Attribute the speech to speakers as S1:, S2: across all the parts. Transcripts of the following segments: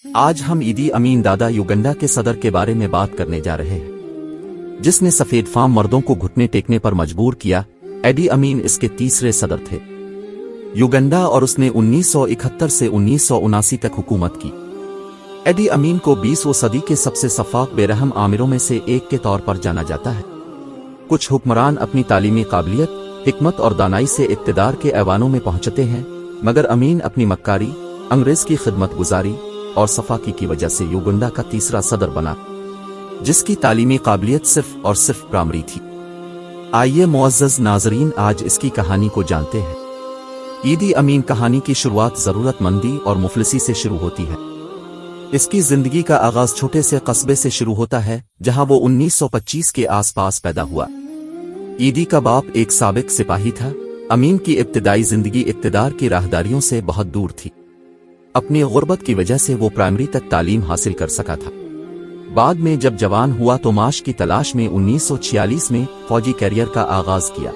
S1: آج ہم ایدی امین دادا یوگنڈا کے صدر کے بارے میں بات کرنے جا رہے ہیں، جس نے سفید فام مردوں کو گھٹنے ٹیکنے پر مجبور کیا۔ ایڈی امین اس کے تیسرے صدر تھے یوگنڈا، اور اس نے 1971 سے 1979 تک حکومت کی۔ ایڈی امین کو 20ویں صدی کے سب سے شفاف بے رحم آمروں میں سے ایک کے طور پر جانا جاتا ہے۔ کچھ حکمران اپنی تعلیمی قابلیت، حکمت اور دانائی سے اقتدار کے ایوانوں میں پہنچتے ہیں، مگر امین اپنی مکاری، انگریز کی خدمت گزاری اور صفاقی کی وجہ سے یوگنڈا کا تیسرا صدر بنا، جس کی تعلیمی قابلیت صرف اور صرف پرائمری تھی۔ آئیے معزز ناظرین، آج اس کی کہانی کو جانتے ہیں۔ ایدی امین کہانی کی شروعات ضرورت مندی اور مفلسی سے شروع ہوتی ہے۔ اس کی زندگی کا آغاز چھوٹے سے قصبے سے شروع ہوتا ہے، جہاں وہ 1925 کے آس پاس پیدا ہوا۔ ایدی کا باپ ایک سابق سپاہی تھا۔ امین کی ابتدائی زندگی اقتدار کی راہداریوں سے بہت دور تھی۔ اپنی غربت کی وجہ سے وہ پرائمری تک تعلیم حاصل کر سکا تھا۔ بعد میں جب جوان ہوا تو معاش کی تلاش میں 1946 میں فوجی کیریئر کا آغاز کیا۔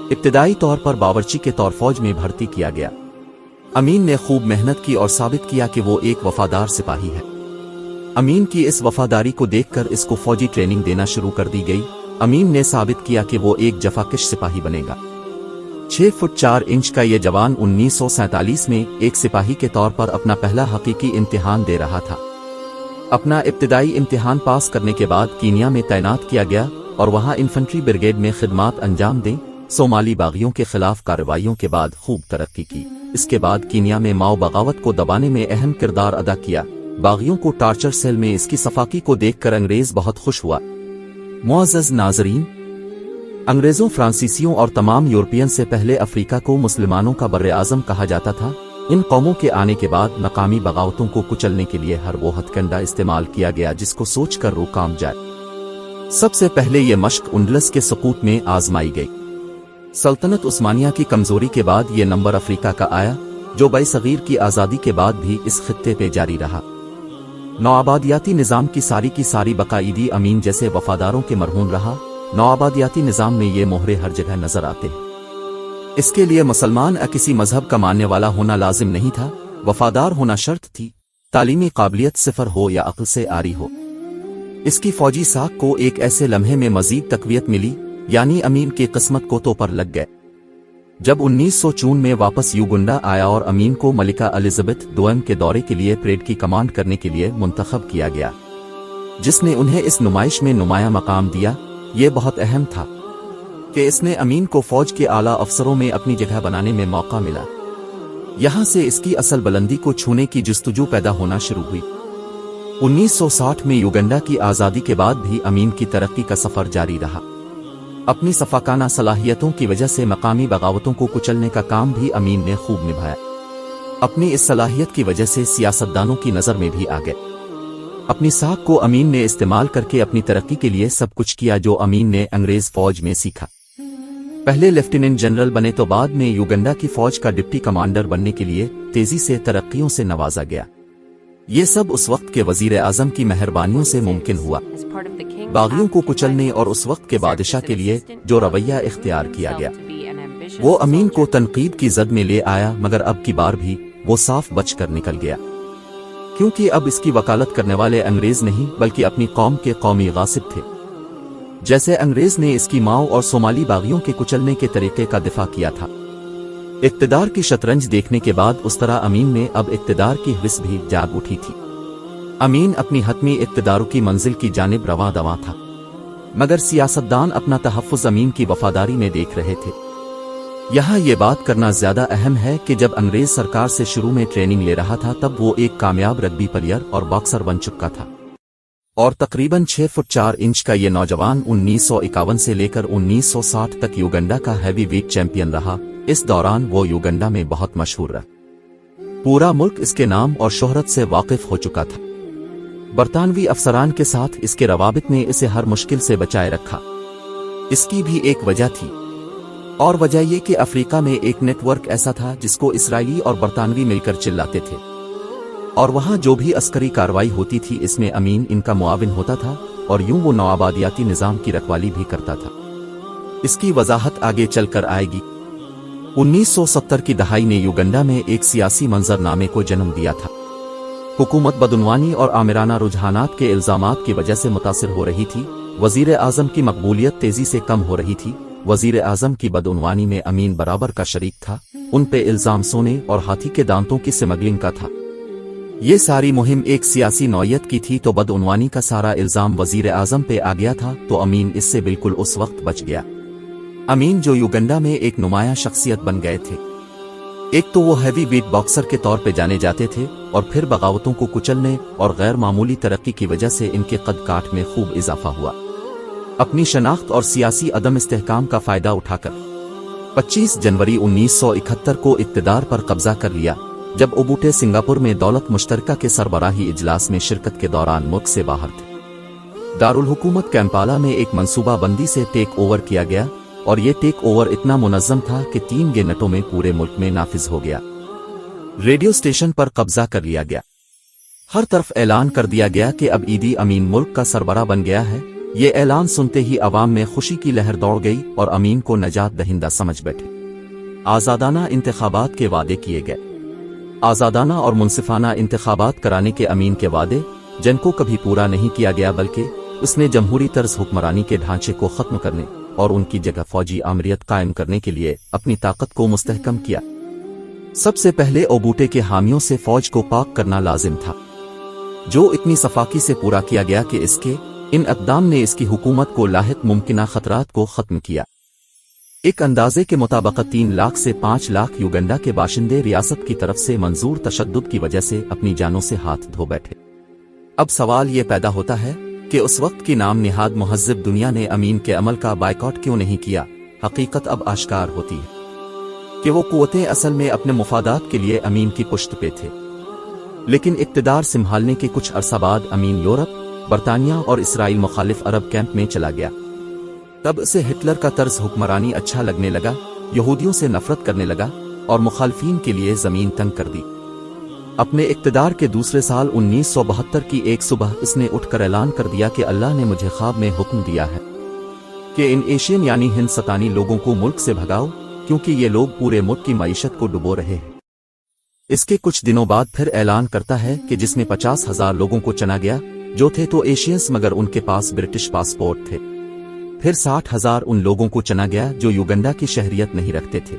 S1: ابتدائی طور پر باورچی کے طور فوج میں بھرتی کیا گیا۔ امین نے خوب محنت کی اور ثابت کیا کہ وہ ایک وفادار سپاہی ہے۔ امین کی اس وفاداری کو دیکھ کر اس کو فوجی ٹریننگ دینا شروع کر دی گئی۔ امین نے ثابت کیا کہ وہ ایک جفاکش سپاہی بنے گا۔ 6 فٹ 4 انچ کا یہ جوان 1947 میں ایک سپاہی کے طور پر اپنا پہلا حقیقی امتحان دے رہا تھا۔ اپنا ابتدائی امتحان پاس کرنے کے بعد کینیا میں تعینات کیا گیا اور وہاں انفنٹری بریگیڈ میں خدمات انجام دیں۔ صومالی باغیوں کے خلاف کارروائیوں کے بعد خوب ترقی کی۔ اس کے بعد کینیا میں ماؤ بغاوت کو دبانے میں اہم کردار ادا کیا۔ باغیوں کو ٹارچر سیل میں اس کی صفاقی کو دیکھ کر انگریز بہت خوش ہوا۔ معزز ناظرین، انگریزوں، فرانسیسیوں اور تمام یورپین سے پہلے افریقہ کو مسلمانوں کا بر اعظم کہا جاتا تھا۔ ان قوموں کے آنے کے بعد مقامی بغاوتوں کو کچلنے کے لیے ہر وہ ہتھ کنڈا استعمال کیا گیا جس کو سوچ کر روح کام جائے۔ سب سے پہلے یہ مشق انڈلس کے سقوط میں آزمائی گئی۔ سلطنت عثمانیہ کی کمزوری کے بعد یہ نمبر افریقہ کا آیا، جو بر صغیر کی آزادی کے بعد بھی اس خطے پہ جاری رہا۔ نوآبادیاتی نظام کی ساری بقا ایدی امین جیسے وفاداروں کے مرہون رہا۔ نوآبادیاتی نظام میں یہ مہرے ہر جگہ نظر آتے ہیں۔ اس کے لیے مسلمان کسی مذہب کا ماننے والا ہونا لازم نہیں تھا، وفادار ہونا شرط تھی۔ تعلیمی قابلیت صفر ہو یا عقل سے آری ہو۔ اس کی فوجی ساکھ کو ایک ایسے لمحے میں مزید تقویت ملی، یعنی امین کی قسمت کو تو پر لگ گئے جب 1954 میں واپس یوگنڈا آیا اور امین کو ملکہ الزبتھ دوئم کے دورے کے لیے پریڈ کی کمانڈ کرنے کے لیے منتخب کیا گیا، جس نے انہیں اس نمائش میں نمایاں مقام دیا۔ یہ بہت اہم تھا کہ اس نے امین کو فوج کے اعلیٰ افسروں میں اپنی جگہ بنانے میں موقع ملا۔ یہاں سے اس کی اصل بلندی کو چھونے کی جستجو پیدا ہونا شروع ہوئی۔ 1960 میں یوگنڈا کی آزادی کے بعد بھی امین کی ترقی کا سفر جاری رہا۔ اپنی صفاقانہ صلاحیتوں کی وجہ سے مقامی بغاوتوں کو کچلنے کا کام بھی امین نے خوب نبھایا۔ اپنی اس صلاحیت کی وجہ سے سیاستدانوں کی نظر میں بھی آ گئے۔ اپنی ساکھ کو امین نے استعمال کر کے اپنی ترقی کے لیے سب کچھ کیا جو امین نے انگریز فوج میں سیکھا۔ پہلے لیفٹیننٹ جنرل بنے تو بعد میں یوگنڈا کی فوج کا ڈپٹی کمانڈر بننے کے لیے تیزی سے ترقیوں سے نوازا گیا۔ یہ سب اس وقت کے وزیر اعظم کی مہربانیوں سے ممکن ہوا۔ باغیوں کو کچلنے اور اس وقت کے بادشاہ کے لیے جو رویہ اختیار کیا گیا وہ امین کو تنقید کی زد میں لے آیا، مگر اب کی بار بھی وہ صاف بچ کر نکل گیا، کیونکہ اب اس کی وکالت کرنے والے انگریز نہیں بلکہ اپنی قوم کے قومی غاصب تھے۔ جیسے انگریز نے اس کی ماؤ اور صومالی باغیوں کے کچلنے کے طریقے کا دفاع کیا تھا۔ اقتدار کی شطرنج دیکھنے کے بعد اس طرح امین میں اب اقتدار کی حوث بھی جاگ اٹھی تھی۔ امین اپنی حتمی اقتداروں کی منزل کی جانب رواں دواں تھا، مگر سیاستدان اپنا تحفظ امین کی وفاداری میں دیکھ رہے تھے۔ یہاں یہ بات کرنا زیادہ اہم ہے کہ جب انگریز سرکار سے شروع میں ٹریننگ لے رہا تھا تب وہ ایک کامیاب رگبی پلیئر اور باکسر بن چکا تھا، اور تقریباً 6 فٹ 4 انچ کا یہ نوجوان 1951 سے لے کر 1960 تک یوگنڈا کا ہیوی ویٹ چیمپئن رہا۔ اس دوران وہ یوگنڈا میں بہت مشہور رہا۔ پورا ملک اس کے نام اور شہرت سے واقف ہو چکا تھا۔ برطانوی افسران کے ساتھ اس کے روابط نے اسے ہر مشکل سے بچائے رکھا۔ اس کی بھی ایک وجہ تھی، اور وجہ یہ کہ افریقہ میں ایک نیٹ ورک ایسا تھا جس کو اسرائیلی اور برطانوی مل کر چلاتے تھے، اور وہاں جو بھی عسکری کارروائی ہوتی تھی اس میں امین ان کا معاون ہوتا تھا، اور یوں وہ نوآبادیاتی نظام کی رکھوالی بھی کرتا تھا۔ اس کی وضاحت آگے چل کر آئے گی۔ 1970 کی دہائی نے یوگنڈا میں ایک سیاسی منظر نامے کو جنم دیا تھا۔ हुकूमत बदउनवानी और आमिराना रुझानात के इल्जामात की वजह से मुतासिर हो रही थी। वजीर आजम की मकबूलियत तेजी से कम हो रही थी। वजीर आजम की बदउनवानी में अमीन बराबर का शरीक था। उन पे इल्जाम सोने और हाथी के दांतों की स्मगलिंग का था। ये सारी मुहिम एक सियासी नौयत की थी, तो बदउनवानी का सारा इल्जाम वजीर आजम पे आ गया था, तो अमीन इससे बिल्कुल उस वक्त बच गया। अमीन जो युगंडा में एक नुमाया शख्सियत बन गए थे। एक तो वो हैवी वेट बॉक्सर के तौर पे जाने जाते थे, और फिर बगावतों को कुचलने और गैर मामूली तरक्की की वजह से इनके कद काठ में खूब इजाफा हुआ। अपनी शनाख्त और सियासी अदम इस्तेहकाम का फायदा उठाकर 25 जनवरी 1971 को इक्तदार पर कब्जा कर लिया, जब ओबूटे सिंगापुर में दौलत मुश्तरका के सरबराही इजलास में शिरकत के दौरान मुल्क से बाहर थे। दारुल हुकूमत कैंपाला में एक मंसूबा बंदी से टेक ओवर किया गया, और ये टेक ओवर इतना मुनज़्ज़म था कि 3 मिनटों में पूरे मुल्क में नाफिज हो गया। रेडियो स्टेशन पर कब्जा कर लिया गया। हर तरफ ऐलान कर दिया गया कि अब ईदी अमीन मुल्क का सरबरा बन गया है। ये ऐलान सुनते ही अवाम में खुशी की लहर दौड़ गई और अमीन को नजात दहिंदा समझ बैठे। आज़ादाना इंतखाबात के वादे किए गए। आज़ादाना और मुनसिफाना इंतखाबात कराने के अमीन के वादे, जिनको कभी पूरा नहीं किया गया, बल्कि उसने जमहूरी तर्ज हुक्मरानी के ढांचे को खत्म करने और उनकी जगह फौजी आमरियत कायम करने के लिए अपनी ताकत को मुस्तहकम किया। सबसे पहले ओबूटे के हामियों से फौज को पाक करना लाजिम था, जो इतनी सफाकी से पूरा किया गया कि इन इक़दाम ने इसकी हुकूमत को लाहिक मुमकिना खतरात को खत्म किया। एक अंदाजे के मुताबिक 3 लाख से 5 लाख युगंडा के बाशिंदे रियासत की तरफ से मंजूर तशद्दुद की वजह से अपनी जानों से हाथ धो बैठे। अब सवाल ये पैदा होता है कि उस वक्त की नाम निहाद मुहज़्ज़िब दुनिया ने अमीन के अमल का बायकॉट क्यों नहीं किया। हकीकत अब आश्कार होती है कि वो कुव्वतें असल में अपने मुफादात के लिए अमीन की पुश्त पे थे, लेकिन इक़्तिदार संभालने के कुछ अरसा बाद अमीन यूरोप, बरतानिया और इसराइल मुखालिफ अरब कैंप में चला गया। तब से हिटलर का तर्ज हुक्मरानी अच्छा लगने लगा, यहूदियों से नफरत करने लगा और मुखालफीन के लिए जमीन तंग कर दी। अपने इक़्तिदार के दूसरे साल 1972 की एक सुबह इसने उठकर ऐलान कर दिया कि अल्लाह ने मुझे ख्वाब में हुक्म दिया है कि इन एशियन यानी हिंदुस्तानी लोगों को मुल्क से भगाओ, क्योंकि ये लोग पूरे मुल्क की मईशत को डुबो रहे हैं। इसके कुछ दिनों बाद फिर ऐलान करता है कि जिसमें 50,000 लोगों को चना गया, जो थे तो एशियंस मगर उनके पास ब्रिटिश पासपोर्ट थे। फिर 60,000 उन लोगों को चना गया जो युगंडा की शहरियत नहीं रखते थे।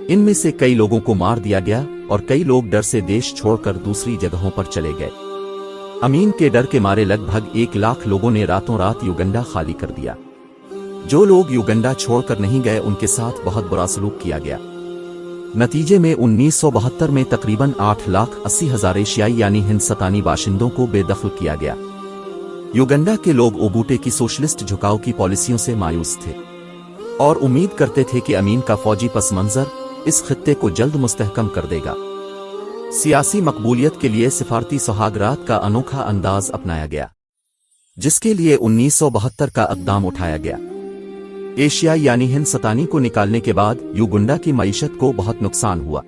S1: इनमें से कई लोगों को मार दिया गया और कई लोग डर से देश छोड़कर दूसरी जगहों पर चले गए। अमीन के डर के मारे लगभग 1 लाख लोगों ने रातों रात युगंडा खाली कर दिया। जो लोग युगंडा छोड़कर नहीं गए उनके साथ बहुत बुरा सलूक किया गया। नतीजे में 1972 में तकरीबन 8,80,000 एशियाई यानी हिंदुस्तानी बाशिंदों को बेदखल किया गया। युगंडा के लोग ओबूटे की सोशलिस्ट झुकाव की पॉलिसियों से मायूस थे और उम्मीद करते थे कि अमीन का फौजी पस मंजर इस खित्ते को जल्द मुस्तहकम कर देगा। सियासी मकबूलियत के लिए सिफारती सुहागरात का अनोखा अंदाज अपनाया गया, जिसके लिए 1972 का इक़दाम उठाया गया। एशिया यानी हिंदुस्तानी को निकालने के बाद युगंडा की मईशत को बहुत नुकसान हुआ,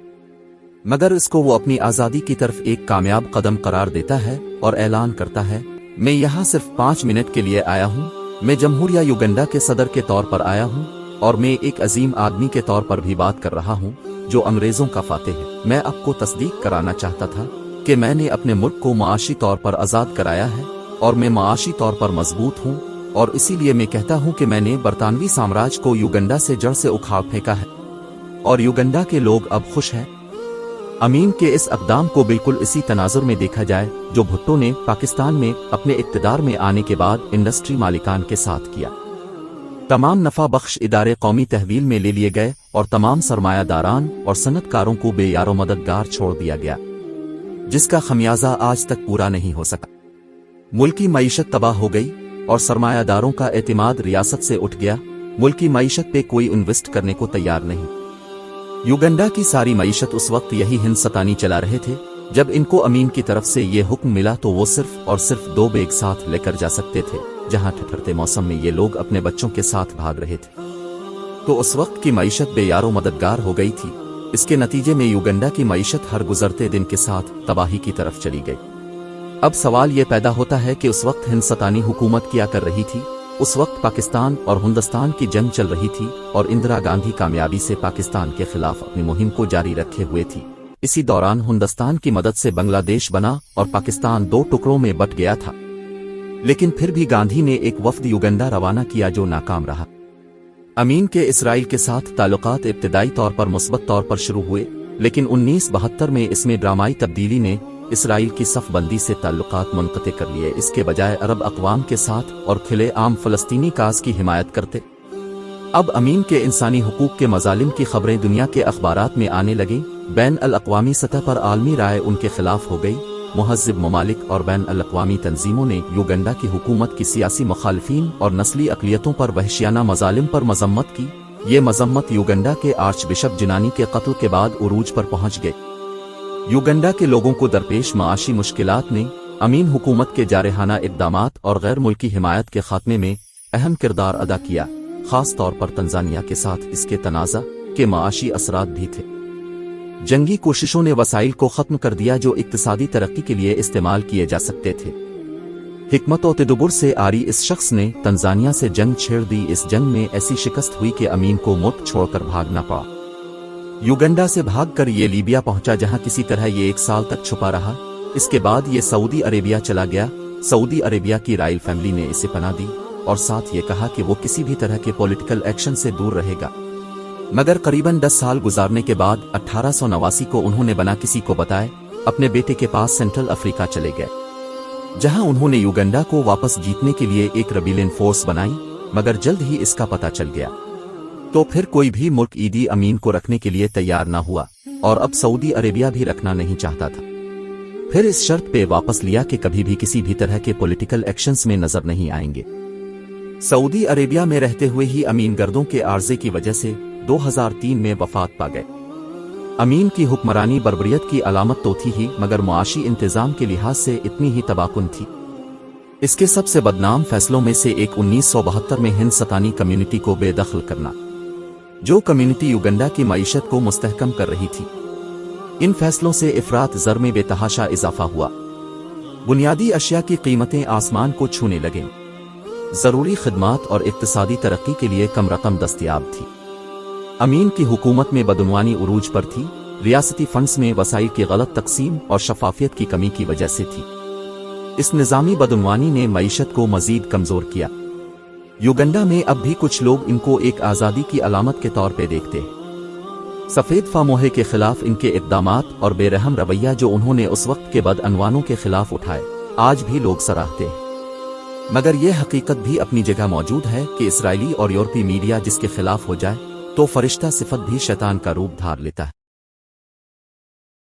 S1: मगर इसको वो अपनी आज़ादी की तरफ एक कामयाब कदम करार देता है और ऐलान करता है, मैं यहाँ सिर्फ 5 मिनट के लिए आया हूँ। मैं जमहूरिया युगंडा के सदर के तौर पर आया हूँ और मैं एक अजीम आदमी के तौर पर भी बात कर रहा हूँ जो अंग्रेजों का फातेह है। मैं आपको तस्दीक कराना चाहता था कि मैंने अपने मुल्क को माशी तौर पर आज़ाद कराया है और मैं माशी तौर पर मजबूत हूँ, और इसीलिए मैं कहता हूँ कि मैंने बरतानवी साम्राज्य को युगंडा से जड़ से उखाड़ फेंका है और युगंडा के लोग अब खुश हैं। अमीन के इस इक़दाम को बिल्कुल इसी तनाजुर में देखा जाए जो भुट्टो ने पाकिस्तान में अपने इक़्तिदार में आने के बाद इंडस्ट्री मालिकान के साथ किया। तमाम नफा बख्श इदारे कौमी तहवील में ले लिए गए और तमाम सरमायादारान और सनतकारों को बेयारो मददगार छोड़ दिया गया, जिसका खमियाजा आज तक पूरा नहीं हो सका। मुल्की मईशत तबाह हो गई और सरमायादारों का एतमाद रियासत से उठ गया। मुल्की मईशत पे कोई इन्वेस्ट करने को तैयार नहीं। युगंडा की सारी मईशत उस वक्त यही हिंदुस्तानी चला रहे थे। जब इनको अमीन की तरफ से ये हुक्म मिला तो वो सिर्फ और सिर्फ 2 बैग साथ लेकर जा सकते थे, जहां ठिठुरते मौसम में ये लोग अपने बच्चों के साथ भाग रहे थे। तो उस वक्त की मईशत बेयारो मददगार हो गई थी। इसके नतीजे में युगंडा की मईशत हर गुजरते दिन के साथ तबाही की तरफ चली गई। अब सवाल ये पैदा होता है कि उस वक्त हिंदुस्तानी हुकूमत क्या कर रही थी। उस वक्त पाकिस्तान और हिंदुस्तान की जंग चल रही थी और इंदिरा गांधी कामयाबी से पाकिस्तान के खिलाफ अपनी मुहिम को जारी रखे हुए थी। इसी दौरान हिंदुस्तान की मदद से बांग्लादेश बना और पाकिस्तान 2 टुकड़ों में बट गया था। लेकिन फिर भी गांधी ने एक वफ्द युगंडा रवाना किया जो नाकाम रहा। अमीन के इसराइल के साथ ताल्लुकात इब्तिदाई तौर पर मुस्बत तौर पर शुरू हुए, लेकिन 1972 में इसमें ड्रामाई तब्दीली ने इसराइल की सफ़बंदी से ताल्लुकात मुनक़ते कर लिए। इसके बजाय अरब अक़वाम के साथ और खुले आम फ़लस्तीनी काज़ की हिमायत करते। अब अमीन के इंसानी हुकूक के मज़ालिम की खबरें दुनिया के अखबारात में आने लगीं। बैन अल-अक़वामी सतह पर आलमी राय उनके खिलाफ हो गई। मुहज़्ज़िब ममालिक और बैन अल-अक़वामी तंजीमों ने युगंडा की हुकूमत की सियासी मुखालिफिन और नस्ली अक़लियतों पर वहशियाना मज़ालिम पर मज़म्मत की। ये मज़म्मत युगंडा के आर्चबिशप जिनानी के कत्ल के बाद उरूज पर पहुंच गई। युगंडा के लोगों को दरपेश माशी मुश्किलात ने अमीन हुकूमत के जारहाना इक़दामात और गैर मुल्की हिमायत के खात्मे में अहम किरदार अदा किया। खास तौर पर तंजानिया के साथ इसके तनाज़ा के माशी असरात भी थे। जंगी कोशिशों ने वसाइल को ख़त्म कर दिया जो इक़्तिसादी तरक्की के लिए इस्तेमाल किए जा सकते थे। हिकमत और तदब्बुर से आरी इस शख्स ने तंजानिया से जंग छेड़ दी। इस जंग में ऐसी शिकस्त हुई कि अमीन को मुल्क छोड़कर भागना पड़ा। युगंडा से भागकर ये लीबिया पहुंचा, जहां किसी तरह ये 1 साल तक छुपा रहा। इसके बाद ये सऊदी अरेबिया चला गया। सऊदी अरेबिया की रॉयल फैमिली ने इसे पनाह दी और साथ ये कहा कि वो किसी भी तरह के पॉलिटिकल एक्शन से दूर रहेगा। मगर करीबन 10 साल गुजारने के बाद 1889 को उन्होंने बना किसी को बताए अपने बेटे के पास सेंट्रल अफ्रीका चले गए, जहां उन्होंने युगंडा को वापस जीतने के लिए एक रेबेलियन फोर्स बनाई। मगर जल्द ही इसका पता चल गया तो फिर कोई भी मुल्क ईदी अमीन को रखने के लिए तैयार न हुआ और अब सऊदी अरेबिया भी रखना नहीं चाहता था। फिर इस शर्त पे वापस लिया कि कभी भी किसी भी तरह के पॉलिटिकल एक्शंस में नजर नहीं आएंगे। सऊदी अरेबिया में रहते हुए ही अमीन गर्दों के आर्जे की वजह से 2003 में वफात पा गए। अमीन की हुक्मरानी बर्बरियत की अलामत तो थी ही, मगर मुआशी इंतजाम के लिहाज से इतनी ही तबाकुन थी। इसके सबसे बदनाम फैसलों में से एक 1972 में हिंदुस्तानी कम्युनिटी को बेदखल करना, जो कम्युनिटी युगंडा की मईशत को मुस्तहकम कर रही थी। इन फैसलों से इफरात ज़र में बेतहाशा इजाफा हुआ। बुनियादी अशिया की कीमतें आसमान को छूने लगें। ज़रूरी खिदमात और इक्तिसादी तरक्की के लिए कम रकम दस्तयाब थी। अमीन की हुकूमत में बदनवानी उरूज पर थी। रियासती फंड्स में वसाइल की गलत तकसीम और शफाफियत की कमी की वजह से थी। इस निज़ामी बदनवानी ने मईशत को मजीद कमज़ोर किया। युगंडा में अब भी कुछ लोग इनको एक आज़ादी की अलामत के तौर पर देखते हैं। सफ़ेद फामोहे के खिलाफ इनके इक़दामात और बेरहम रवैया जो उन्होंने उस वक्त के बदअनवानों के खिलाफ उठाए, आज भी लोग सराहते हैं। मगर यह हकीकत भी अपनी जगह मौजूद है कि इसराइली और यूरोपीय मीडिया जिसके खिलाफ हो जाए तो फरिश्ता सिफत भी शैतान का रूप धार लेता है।